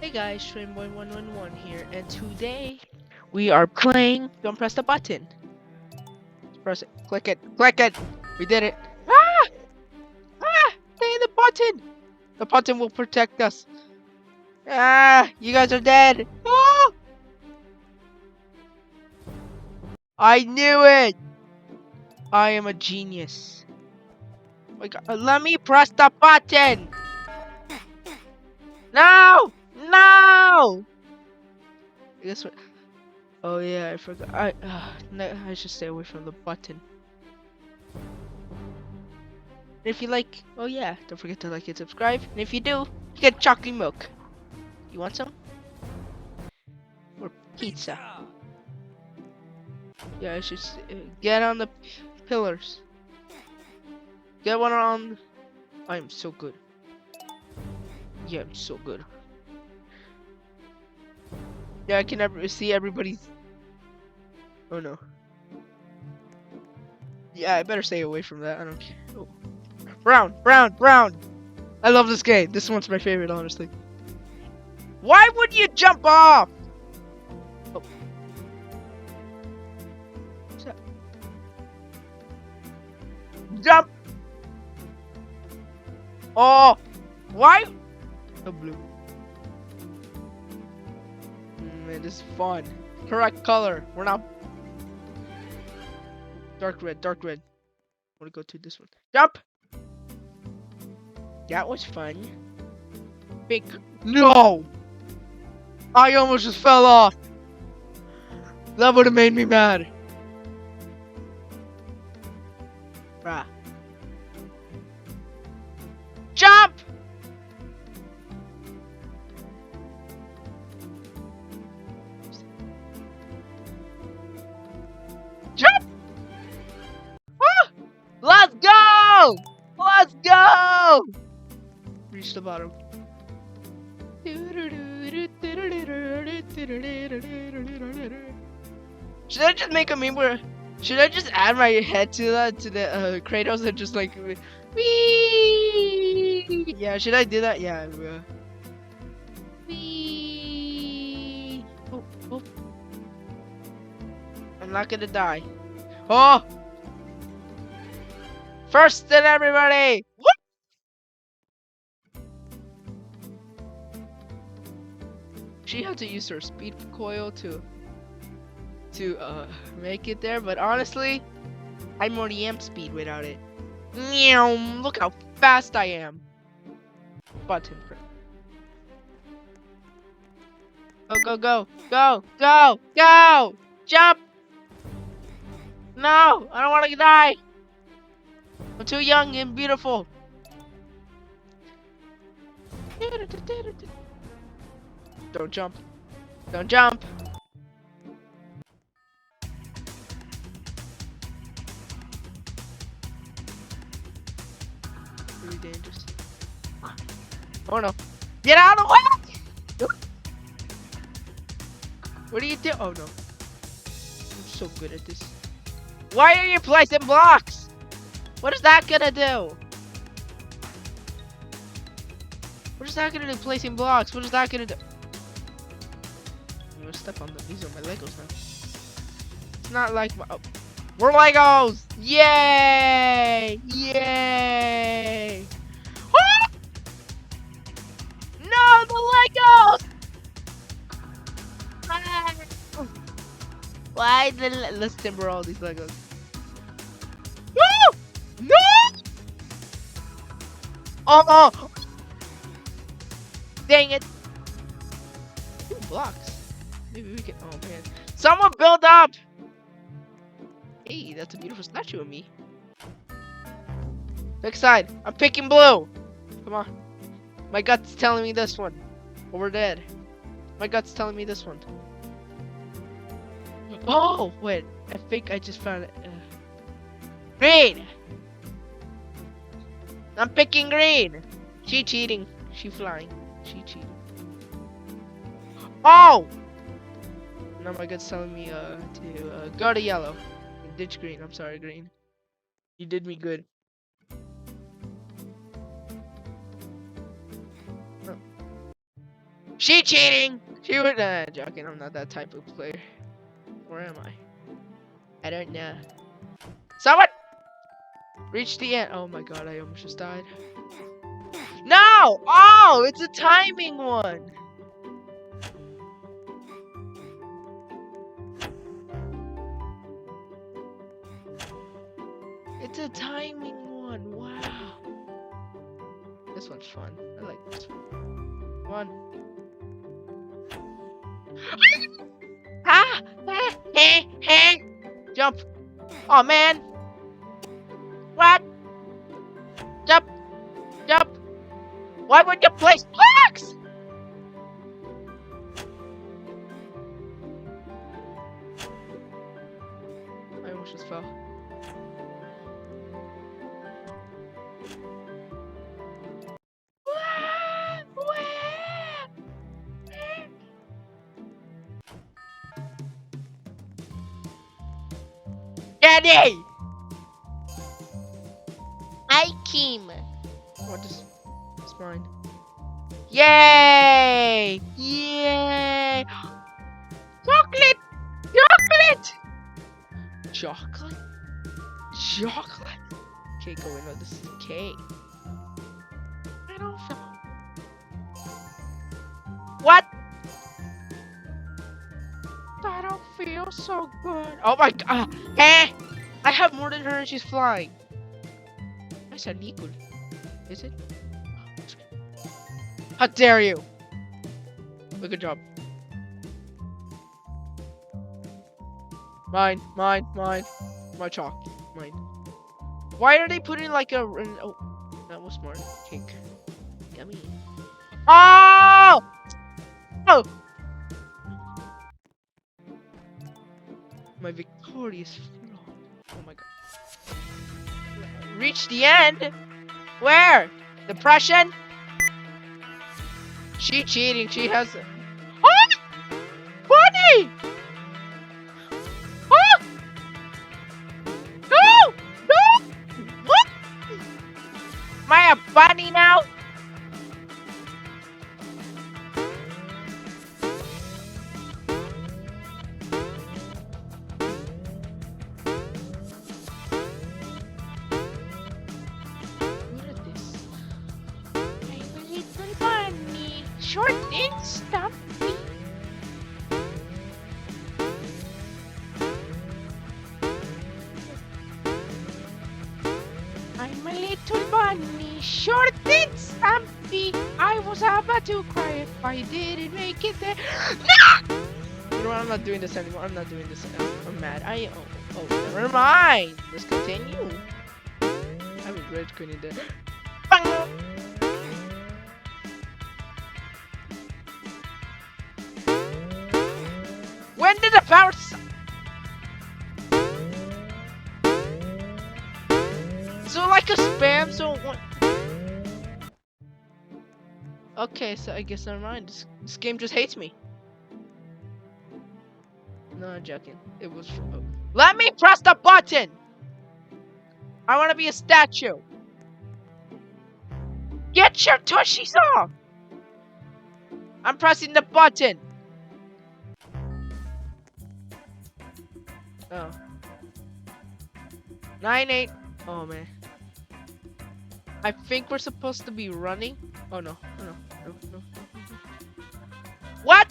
Hey guys, Shrimboy111 here, and today we are playing. Don't press the button. Press it. Click it. Click it. We did it. Ah! Ah! Dang the button! The button will protect us. Ah! You guys are dead. Oh! I knew it. I am a genius. My God, let me press the button. No! No! Guess what? Oh yeah, I forgot. No, I should stay away from the button. And if you like, oh yeah, don't forget to like and subscribe. And if you do, you get chocolate milk. You want some? Or pizza? Yeah, I should get on the pillars. Get one on. I'm so good. Yeah, I'm so good. Yeah, I can see everybody's. Oh no. Yeah, I better stay away from that. I don't care. Oh. Brown, brown, brown. I love this game. This one's my favorite, honestly. Why would you jump off? Oh. Jump! Oh! Why? The blue. Man, this is fun. Correct color. We're not. Dark red, dark red. I want to go to this one. Jump! That was fun. Big. No! I almost just fell off. That would have made me mad. Bruh. Jump! Jump! Ah! Let's go! Let's go! Reach the bottom. Should I just make a meme where? Should I just add my head to that to the Kratos and just like wee? Yeah, should I do that? Yeah, I will. Wee. Oh, oh. I'm not gonna die. Oh! First than everybody! What? She had to use her speed coil to make it there, but honestly, I'm already am speed without it. Meow! Look how fast I am. Button press. Go, go, go, go, go, go! Jump! No! I don't want to die! I'm too young and beautiful. Don't jump. Don't jump. Really dangerous. Oh no. Get out of the way! What do you do? Oh no. I'm so good at this. Why are you placing blocks? What is that gonna do? What is that gonna do? Placing blocks. What is that gonna do? I'm gonna step on them. These are my Legos now. It's not like my. Oh. We're Legos! Yay! Yay! Ah! No, the Legos! Ah! Why let's timber all these Legos. No! No! Oh! Dang it! 2 blocks. Maybe we can. Oh man! Someone build up! Hey, that's a beautiful statue of me. Pick side. I'm picking blue. Come on. My gut's telling me this one. Or we're dead. My gut's telling me this one. Oh, wait. I think I just found it. Green! I'm picking green. She cheating. She flying. She cheating. Oh! Now my gut's telling me to go to yellow. Ditch green. I'm sorry, green. You did me good. She cheating! She would joking, I'm not that type of player. Where am I? I don't know. Someone! Reach the end. Oh my god, I almost just died. No! Oh, it's a timing one! It's a timing one, wow. This one's fun. I like this one. Ah! Jump! Oh man! What? Jump! Jump! Why would you place blocks? I almost just fell. Daddy! I came. What is it's mine? Yay! Yay! Chocolate! Chocolate! Chocolate? Chocolate? Cake. Oh wait, no, this is cake. I don't feel. What? I don't feel so good. Oh my god! Eh! I have more than her and she's flying. I said equal. Is it? How dare you? Good job. Mine, mine, mine. My chalk. Mine. Why are they putting like a... Oh, that was smart. Cake. Yummy. Oh! Oh! My victorious flow. Oh my god. Reach the end? Where? Depression? She cheating. She has... Oh! Bunny! Oh! No! No! What? Am I a bunny now? Short and stuffy. I'm a little bunny, short and stumpy. I was about to cry if I didn't make it there. No! You know what? I'm not doing this anymore. I'm not doing this. I'm mad. Oh, never mind. Let's continue. I regret quitting there. Bang! When did the power so like a spam, so what? Okay, so I guess never mind. This game just hates me. No, I'm joking. It was. Let me press the button. I want to be a statue. Get your tushies off. I'm pressing the button. Oh. 9-8. Oh man. I think we're supposed to be running. Oh no. No. What?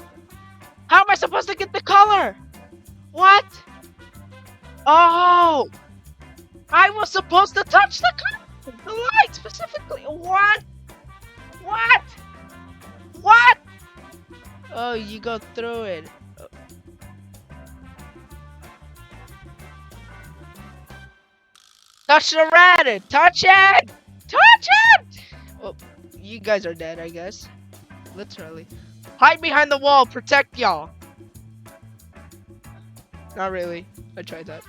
How am I supposed to get the color? What? Oh! I was supposed to touch the color! The light specifically! What? What? What? Oh, you go through it. Touch the red! Touch it! Touch it! Oh, you guys are dead, I guess. Literally. Hide behind the wall, protect y'all. Not really. I tried that.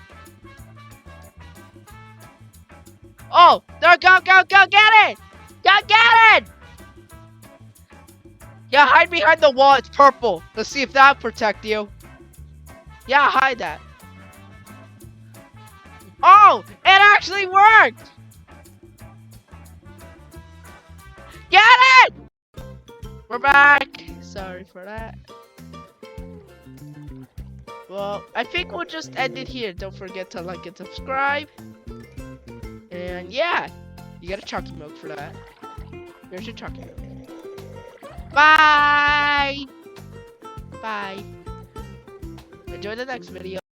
Oh! No, go get it! Go get it! Yeah, hide behind the wall, it's purple. Let's see if that'll protect you. Yeah, hide that. Oh! It actually worked! Get it! We're back. sorry for that. Well, I think we'll just end it here. Don't forget to like and subscribe. And yeah, you got a chalky milk for that. Here's your chalky milk. Bye! Bye. Enjoy the next video.